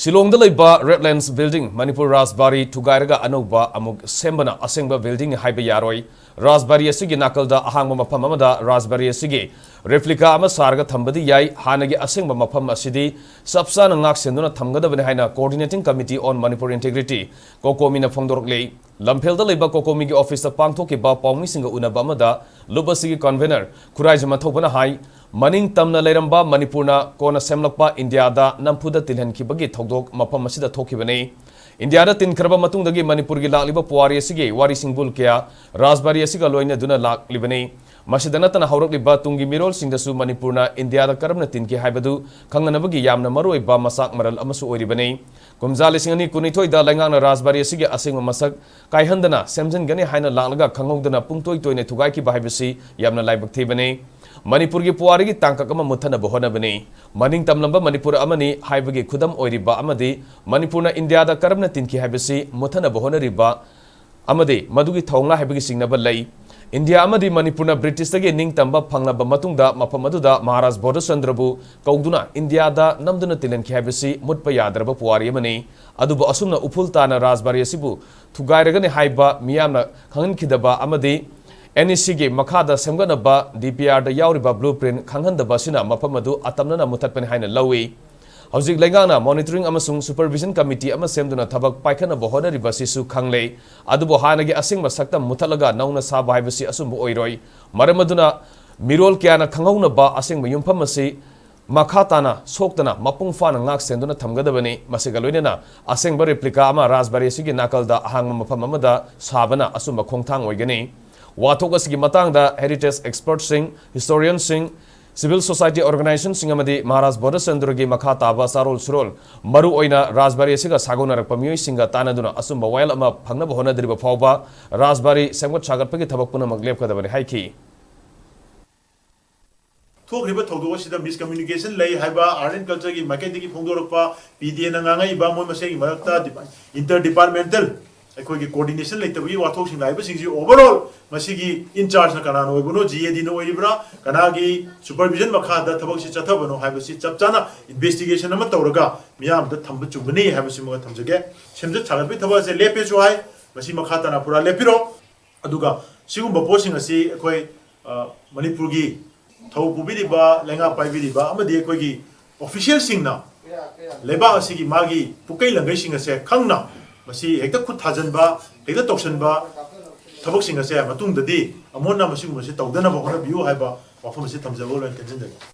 Shillongda laiba Redlands Building Manipur Rasbari Tugairaga Anuba amuk sembana asengba building haiba yaroi Rasbari asigi nakalda ahangba mafam amada Rasbari asigi replica ama sarga thambadi yai hanagi asengba mafam asidi sabsana ngak senduna thamgadabani haina Coordinating Committee on Manipur Integrity Cocomi na phangdorklei Lamphelda laiba Cocomi gi office ta pangthokiba pawmi singa unaba amada lubasigi convener Khuraijama thobana hai Maning tamna leiramba Manipurna kona semlakpa India da nampuda tilhankibagi thogdok mafam asida thokibani India da tinkraba matungdagi Manipur gi lakliba puwari asigi wari singbul kya Rasbari asiga loina duna laklibani Masidana tana haurakliba tungi mirol singdasu Manipurna India da karabna tinki haibadu khanganabagi yamna maruiba masak maral amasu oiribani Kumzali singani kunithoi da langana Rasbari asigi asingma masak kaihandana semjengani haina laklaga khangogdana pungtoi toine thugai ki bahibasi yamna laibak thibani Manipur gi puwari gi tangkak ama muthana bohona bani maning tamlamba Manipur amani haibagi khudam oiriba amadi Manipurna India da karabna tinki haibasi muthana bohona riba amadi madugi thongla haibagi singnaba lai India amadi Manipurna British tagi ning tamba phanglaba matungda mafam aduda Maharaj Bodhachandrabu kauduna India da namduna tilenki haibasi mutpa yadraba puwari amani adubu asumna upul tana Rasbari asibu thugairagani haiba miyamna khanginkidaba amadi NEC ge makhada semganaba DPR da yauriba blueprint khanghandaba sina mafamadu atamnana mutatpani haina lawi hauzik lengana monitoring amasung supervision committee ama semduna thabak paikhana bohona ribasisu khangle adubo hanagi asingma sakta mutalaga nauna saba haibasi asumbu oiroi maramaduna mirol kyana khanghauna ba asingma yumpham asi makhatana soktana mapung fana ngak senduna thamgadabani masiga loinena asingba replica ama Rasbari sigi nakalda ahangma mafam amada sabana asumba khongthang oigani Wathok asigi matangda heritage experts sing, historians sing, civil society organizations sing amadi Maharaj Bodhachandra gi makha taba sarol surol maru oina Rasbari asiga sagonarakpa miyoi singa tanaduna asumba Wayel ama phangnaba honadriba Phaoba Rasbari semgot sagatpagi thabak punamak lepkadabani haiki थोक्रिबा थौदोसिदा miscommunication लई हाइबा art and culture की marketing की फोंदोरकपा PDA नंगांगाई बा मोय मसेगी मरक्ता इंटर डिपार्टमेंटल अखोगी कोऑर्डिनेशन लेतबगी वाथोकसिंग लाइबसिंगजी ओवरऑल मसिगी इंचार्ज न कनानो ओइबनो जीएडी नो ओइबरा कनागी सुपरविजन मखादा थबकसि चथबनो हाइबसि चपचाना इन्वेस्टिगेशन अमा तौरगा मियाम द थंब चुगनी हाइबसि मग थमजगे सेमज छागबि थबसे लेपेजो हाइ मसि मखाताना पुरा लेपिरो अदुगा सिगुम पोसिंग असि अखोय मणिपुरगी थौ पुबिरिबा लेंगा पाइबिरिबा अमदि अखोगी ऑफिशियल सिंगना लेबा असिगी मागी पुकै लंगै सिंग असे खंगना मसी हेक्ता खुद थाजनबा हेक्ता तौसनबा थबकसिंग असे मतुंगददी अमोना मसिगुमसि तौदनबा होना बियु हाइबा वाफमसि थमजबो लोन कन्जनदगे